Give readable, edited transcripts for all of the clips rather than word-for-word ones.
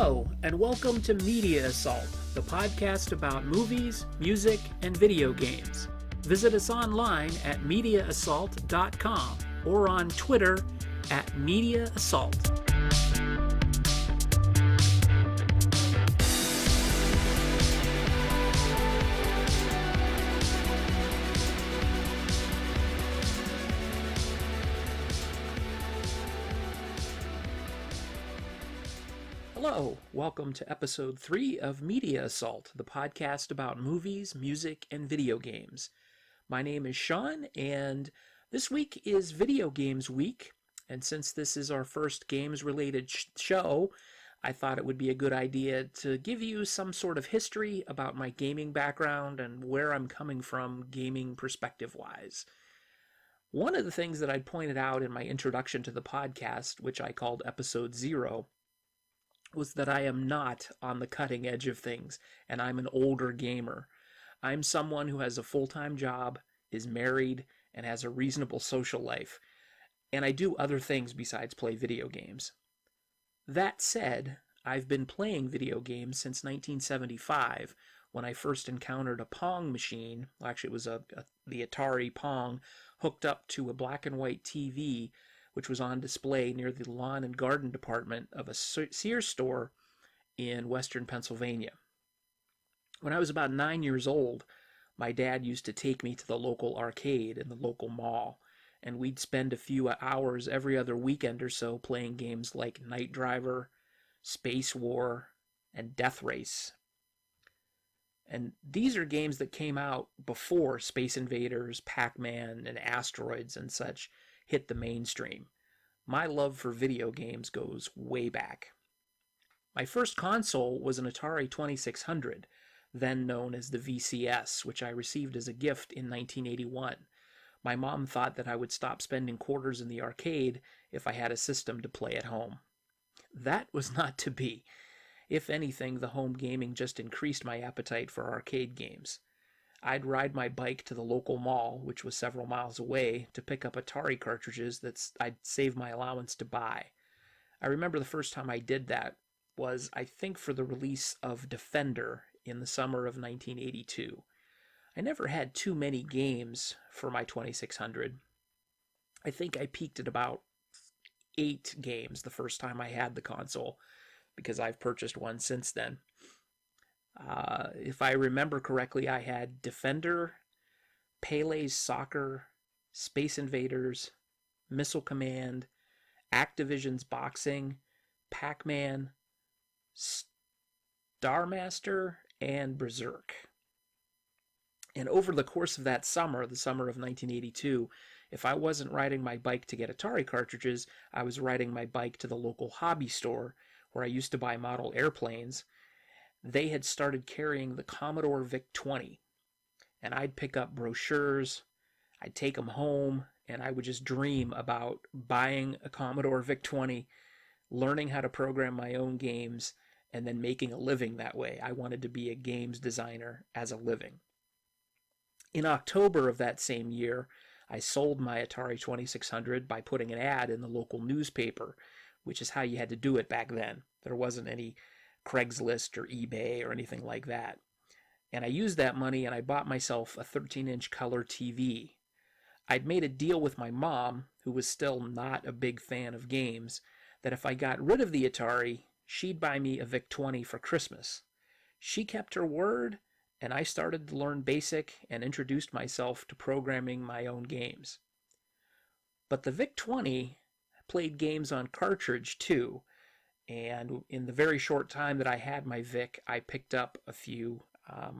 Hello, and welcome to Media Assault, the podcast about movies, music, and video games. Visit us online at mediaassault.com or on Twitter at mediaassault. Hello, welcome to episode 3 of Media Assault, the podcast about movies, music, and video games. My name is Sean, and this week is Video Games Week, and since this is our first games-related show, I thought it would be a good idea to give you some sort of history about my gaming background and where I'm coming from gaming perspective-wise. One of the things that I pointed out in my introduction to the podcast, which I called Episode 0, was that I am not on the cutting edge of things, and I'm an older gamer. I'm someone who has a full-time job, is married, and has a reasonable social life, and I do other things besides play video games. That said, I've been playing video games since 1975, when I first encountered a Pong machine. Actually, it was the Atari Pong hooked up to a black and white TV, which was on display near the lawn and garden department of a Sears store in western Pennsylvania. When I was about 9 years old, my dad used to take me to the local arcade in the local mall, and we'd spend a few hours every other weekend or so playing games like Night Driver, Space War, and Death Race. And these are games that came out before Space Invaders, Pac-Man, and Asteroids and such hit the mainstream. My love for video games goes way back. My first console was an Atari 2600, then known as the VCS, which I received as a gift in 1981. My mom thought that I would stop spending quarters in the arcade if I had a system to play at home. That was not to be. If anything, the home gaming just increased my appetite for arcade games. I'd ride my bike to the local mall, which was several miles away, to pick up Atari cartridges that I'd save my allowance to buy. I remember the first time I did that was, I think, for the release of Defender in the summer of 1982. I never had too many games for my 2600. I think I peaked at about 8 games the first time I had the console, because I've purchased one since then. If I remember correctly, I had Defender, Pele's Soccer, Space Invaders, Missile Command, Activision's Boxing, Pac-Man, Star Master, and Berserk. And over the course of that summer, the summer of 1982, if I wasn't riding my bike to get Atari cartridges, I was riding my bike to the local hobby store where I used to buy model airplanes. They had started carrying the Commodore VIC-20, and I'd pick up brochures, I'd take them home, and I would just dream about buying a Commodore VIC-20, learning how to program my own games, and then making a living that way. I wanted to be a games designer as a living. In October of that same year, I sold my Atari 2600 by putting an ad in the local newspaper, which is how you had to do it back then. There wasn't any Craigslist or eBay or anything like that. And I used that money and I bought myself a 13-inch color TV. I'd made a deal with my mom, who was still not a big fan of games, that if I got rid of the Atari, she'd buy me a VIC-20 for Christmas. She kept her word, and I started to learn BASIC and introduced myself to programming my own games. But the VIC-20 played games on cartridge too, and in the very short time that I had my VIC, I picked up a few.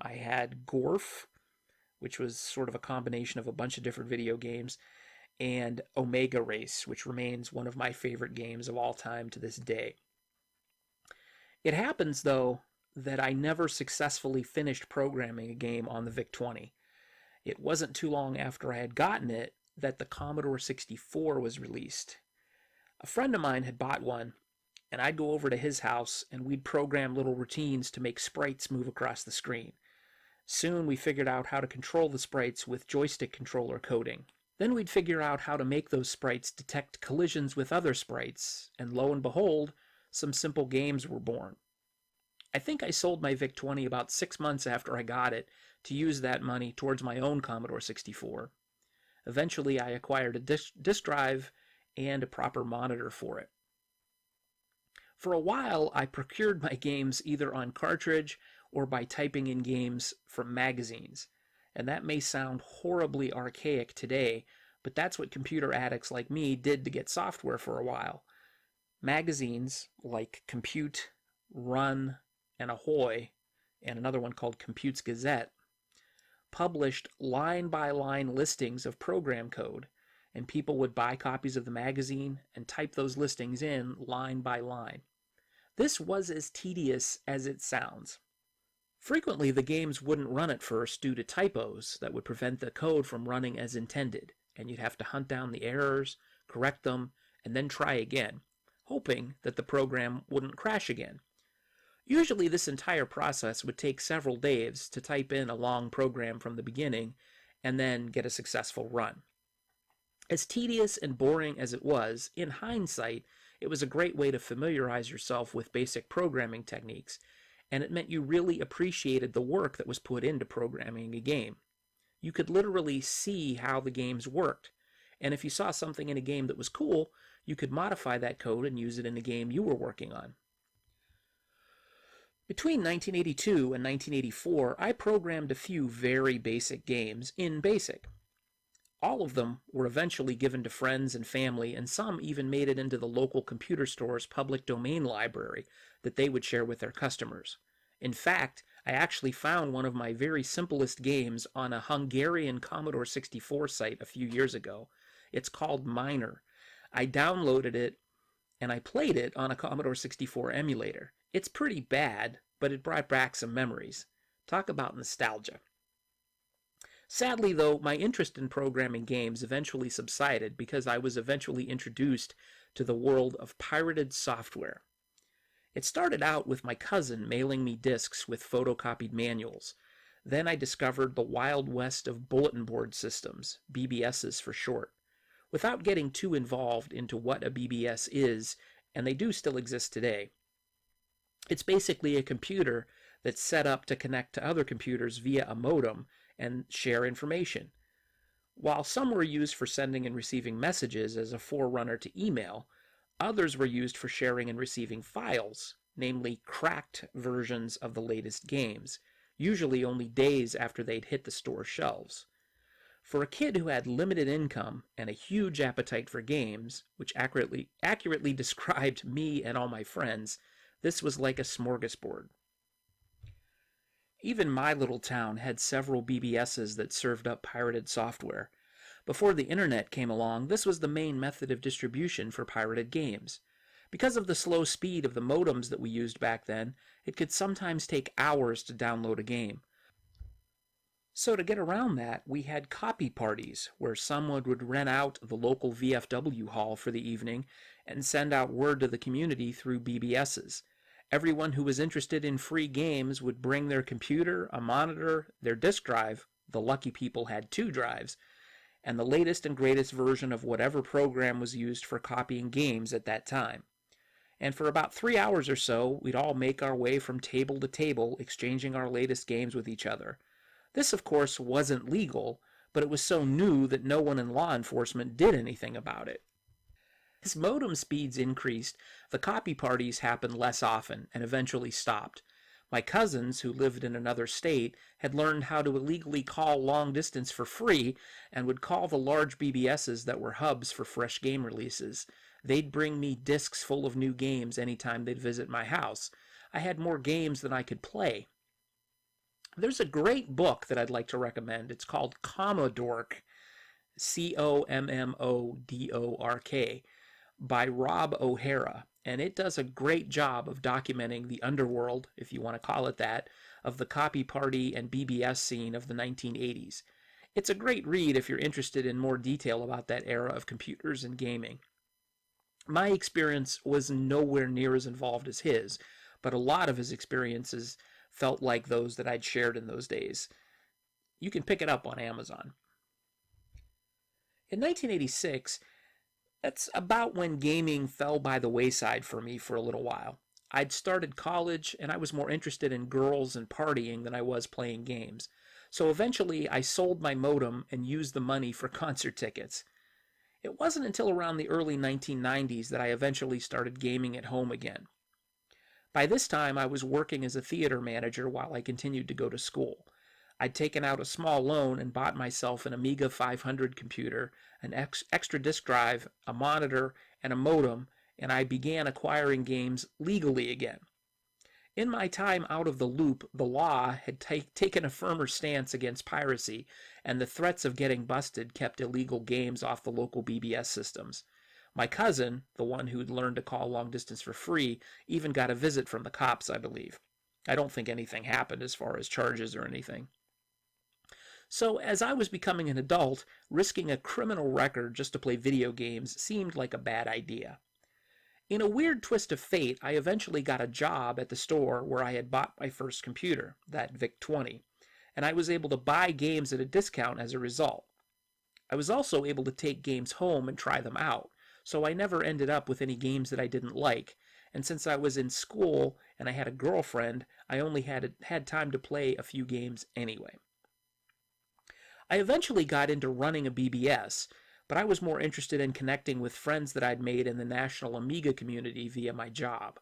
I had Gorf, which was sort of a combination of a bunch of different video games, and Omega Race, which remains one of my favorite games of all time to this day. It happens, though, that I never successfully finished programming a game on the VIC-20. It wasn't too long after I had gotten it that the Commodore 64 was released. A friend of mine had bought one, and I'd go over to his house and we'd program little routines to make sprites move across the screen. Soon we figured out how to control the sprites with joystick controller coding. Then we'd figure out how to make those sprites detect collisions with other sprites, and lo and behold, some simple games were born. I think I sold my VIC-20 about 6 months after I got it to use that money towards my own Commodore 64. Eventually, I acquired a disk drive and a proper monitor for it. For a while, I procured my games either on cartridge or by typing in games from magazines. And that may sound horribly archaic today, but that's what computer addicts like me did to get software for a while. Magazines like Compute, Run, and Ahoy, and another one called Compute's Gazette, published line-by-line listings of program code, and people would buy copies of the magazine and type those listings in line by line. This was as tedious as it sounds. Frequently, the games wouldn't run at first due to typos that would prevent the code from running as intended, and you'd have to hunt down the errors, correct them, and then try again, hoping that the program wouldn't crash again. Usually this entire process would take several days to type in a long program from the beginning and then get a successful run. As tedious and boring as it was, in hindsight, it was a great way to familiarize yourself with basic programming techniques, and it meant you really appreciated the work that was put into programming a game. You could literally see how the games worked, and if you saw something in a game that was cool, you could modify that code and use it in the game you were working on. Between 1982 and 1984, I programmed a few very basic games in BASIC. All of them were eventually given to friends and family, and some even made it into the local computer store's public domain library that they would share with their customers. In fact, I actually found one of my very simplest games on a Hungarian Commodore 64 site a few years ago. It's called Miner. I downloaded it and I played it on a Commodore 64 emulator. It's pretty bad, but it brought back some memories. Talk about nostalgia. Sadly, though, my interest in programming games eventually subsided because I was eventually introduced to the world of pirated software. It started out with my cousin mailing me discs with photocopied manuals. Then I discovered the wild west of bulletin board systems, BBSs for short. Without getting too involved into what a BBS is, and they do still exist today, it's basically a computer that's set up to connect to other computers via a modem and share information. While some were used for sending and receiving messages as a forerunner to email, others were used for sharing and receiving files, namely cracked versions of the latest games, usually only days after they'd hit the store shelves. For a kid who had limited income and a huge appetite for games, which accurately described me and all my friends, this was like a smorgasbord. Even my little town had several BBSs that served up pirated software. Before the internet came along, this was the main method of distribution for pirated games. Because of the slow speed of the modems that we used back then, it could sometimes take hours to download a game. So to get around that, we had copy parties, where someone would rent out the local VFW hall for the evening and send out word to the community through BBSs. Everyone who was interested in free games would bring their computer, a monitor, their disk drive — the lucky people had 2 drives — and the latest and greatest version of whatever program was used for copying games at that time. And for about 3 hours or so, we'd all make our way from table to table, exchanging our latest games with each other. This, of course, wasn't legal, but it was so new that no one in law enforcement did anything about it. As modem speeds increased, the copy parties happened less often and eventually stopped. My cousins, who lived in another state, had learned how to illegally call long distance for free and would call the large BBSs that were hubs for fresh game releases. They'd bring me discs full of new games anytime they'd visit my house. I had more games than I could play. There's a great book that I'd like to recommend. It's called Commodore, Commodork, by Rob O'Hara, and it does a great job of documenting the underworld, if you want to call it that, of the copy party and BBS scene of the 1980s. It's a great read if you're interested in more detail about that era of computers and gaming. My experience was nowhere near as involved as his, but a lot of his experiences felt like those that I'd shared in those days. You can pick it up on Amazon. In 1986, that's about when gaming fell by the wayside for me for a little while. I'd started college and I was more interested in girls and partying than I was playing games. So eventually I sold my modem and used the money for concert tickets. It wasn't until around the early 1990s that I eventually started gaming at home again. By this time, I was working as a theater manager while I continued to go to school. I'd taken out a small loan and bought myself an Amiga 500 computer, an extra disk drive, a monitor, and a modem, and I began acquiring games legally again. In my time out of the loop, the law had taken a firmer stance against piracy, and the threats of getting busted kept illegal games off the local BBS systems. My cousin, the one who'd learned to call long distance for free, even got a visit from the cops, I believe. I don't think anything happened as far as charges or anything. So, as I was becoming an adult, risking a criminal record just to play video games seemed like a bad idea. In a weird twist of fate, I eventually got a job at the store where I had bought my first computer, that VIC-20, and I was able to buy games at a discount as a result. I was also able to take games home and try them out, so I never ended up with any games that I didn't like, and since I was in school and I had a girlfriend, I only had time to play a few games anyway. I eventually got into running a BBS, but I was more interested in connecting with friends that I'd made in the national Amiga community via my job.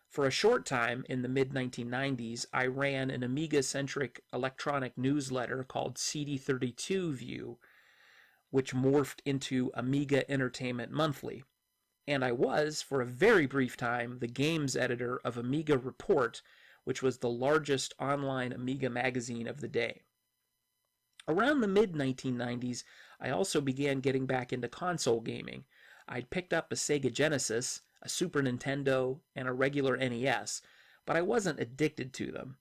For a short time, in the mid-1990s, I ran an Amiga-centric electronic newsletter called CD32 View, which morphed into Amiga Entertainment Monthly. And I was, for a very brief time, the games editor of Amiga Report, which was the largest online Amiga magazine of the day. Around the mid-1990s, I also began getting back into console gaming. I'd picked up a Sega Genesis, a Super Nintendo, and a regular NES, but I wasn't addicted to them.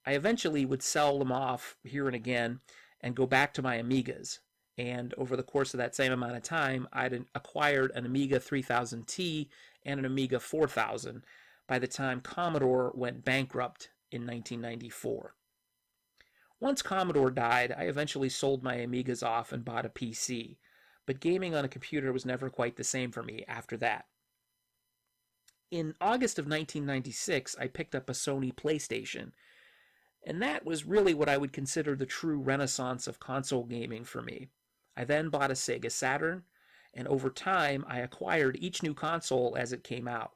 I eventually would sell them off here and again and go back to my Amigas. And over the course of that same amount of time, I'd acquired an Amiga 3000T and an Amiga 4000 by the time Commodore went bankrupt in 1994. Once Commodore died, I eventually sold my Amigas off and bought a PC, but gaming on a computer was never quite the same for me after that. In August of 1996, I picked up a Sony PlayStation, and that was really what I would consider the true renaissance of console gaming for me. I then bought a Sega Saturn, and over time I acquired each new console as it came out.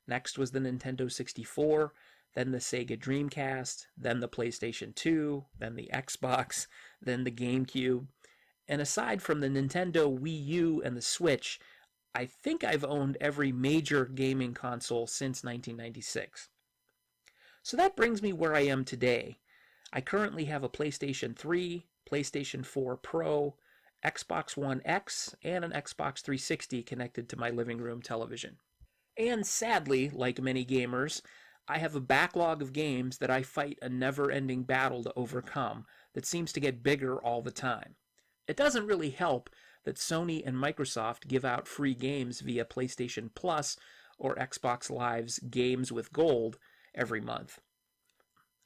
Next was the Nintendo 64, then the Sega Dreamcast, then the PlayStation 2, then the Xbox, then the GameCube. And aside from the Nintendo Wii U and the Switch, I think I've owned every major gaming console since 1996. So that brings me where I am today. I currently have a PlayStation 3, PlayStation 4 Pro, Xbox One X, and an Xbox 360 connected to my living room television. And sadly, like many gamers, I have a backlog of games that I fight a never-ending battle to overcome that seems to get bigger all the time. It doesn't really help that Sony and Microsoft give out free games via PlayStation Plus or Xbox Live's Games with Gold every month.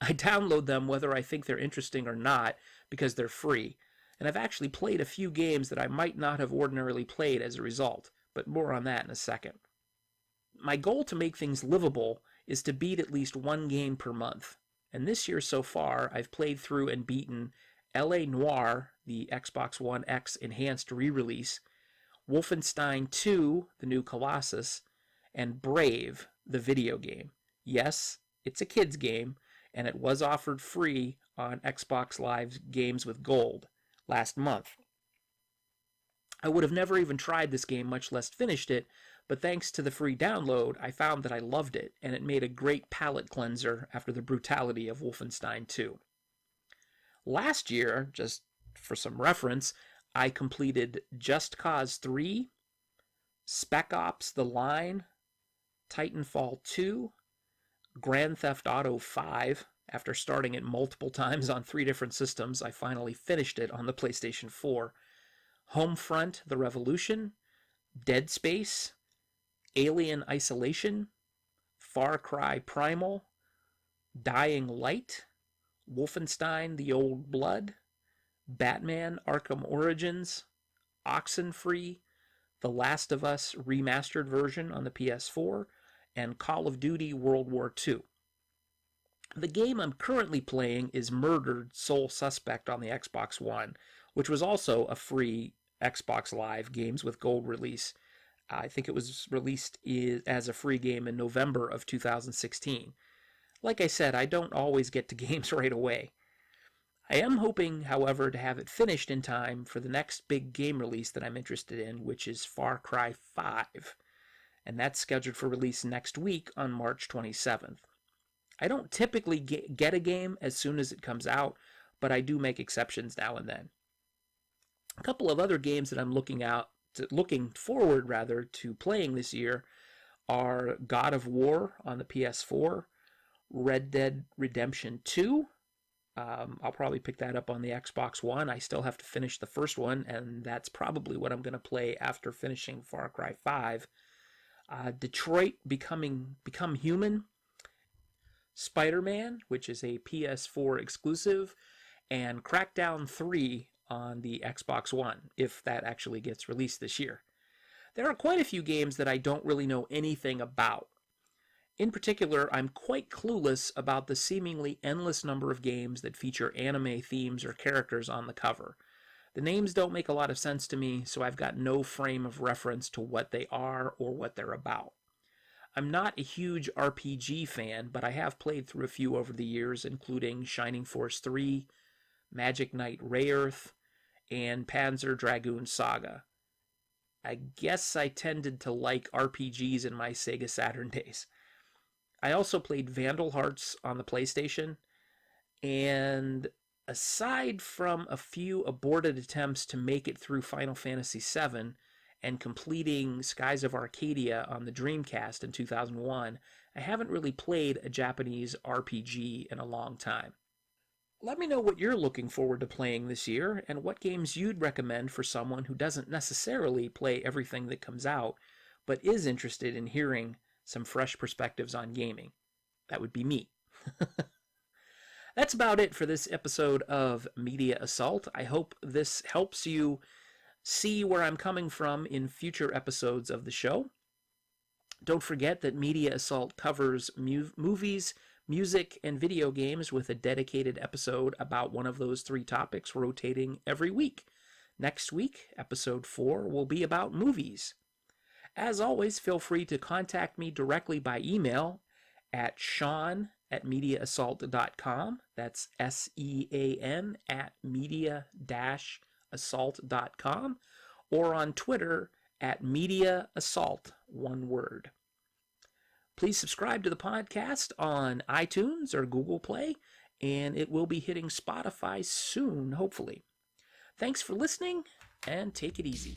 I download them whether I think they're interesting or not because they're free, and I've actually played a few games that I might not have ordinarily played as a result, but more on that in a second. My goal to make things livable is to beat at least one game per month, and this year so far I've played through and beaten L.A. Noire, the Xbox One X enhanced re-release, Wolfenstein 2, the new Colossus, and Brave, the video game. Yes, it's a kid's game, and it was offered free on Xbox Live's Games with Gold last month. I would have never even tried this game, much less finished it, but thanks to the free download, I found that I loved it, and it made a great palate cleanser after the brutality of Wolfenstein 2. Last year, just for some reference, I completed Just Cause 3, Spec Ops: The Line, Titanfall 2, Grand Theft Auto 5. After starting it multiple times on 3 different systems, I finally finished it on the PlayStation 4. Homefront: The Revolution, Dead Space, Alien Isolation, Far Cry Primal, Dying Light, Wolfenstein: The Old Blood, Batman: Arkham Origins, Oxenfree, The Last of Us remastered version on the PS4, and Call of Duty World War II. The game I'm currently playing is Murdered Sole Suspect on the Xbox One, which was also a free Xbox Live Games with Gold release. I think it was released as a free game in November of 2016. Like I said, I don't always get to games right away. I am hoping, however, to have it finished in time for the next big game release that I'm interested in, which is Far Cry 5. And that's scheduled for release next week on March 27th. I don't typically get a game as soon as it comes out, but I do make exceptions now and then. A couple of other games that I'm looking forward to playing this year are God of War on the PS4, Red Dead Redemption 2. I'll probably pick that up on the Xbox One. I still have to finish the first one, and that's probably what I'm going to play after finishing Far Cry 5. Detroit Become Human, Spider-Man, which is a PS4 exclusive, and Crackdown 3 on the Xbox One, if that actually gets released this year. There are quite a few games that I don't really know anything about. In particular, I'm quite clueless about the seemingly endless number of games that feature anime themes or characters on the cover. The names don't make a lot of sense to me, so I've got no frame of reference to what they are or what they're about. I'm not a huge RPG fan, but I have played through a few over the years, including Shining Force 3, Magic Knight Rayearth, and Panzer Dragoon Saga. I guess I tended to like RPGs in my Sega Saturn days. I also played Vandal Hearts on the PlayStation, and aside from a few aborted attempts to make it through Final Fantasy VII and completing Skies of Arcadia on the Dreamcast in 2001, I haven't really played a Japanese RPG in a long time. Let me know what you're looking forward to playing this year and what games you'd recommend for someone who doesn't necessarily play everything that comes out, but is interested in hearing some fresh perspectives on gaming. That would be me. That's about it for this episode of Media Assault. I hope this helps you see where I'm coming from in future episodes of the show. Don't forget that Media Assault covers movies, music, and video games with a dedicated episode about one of those three topics rotating every week. Next week, episode 4 will be about movies. As always, feel free to contact me directly by email at sean@mediaassault.com. That's SEAN at media-assault.com, or on Twitter at mediaassault, one word. Please subscribe to the podcast on iTunes or Google Play, and it will be hitting Spotify soon, hopefully. Thanks for listening, and take it easy.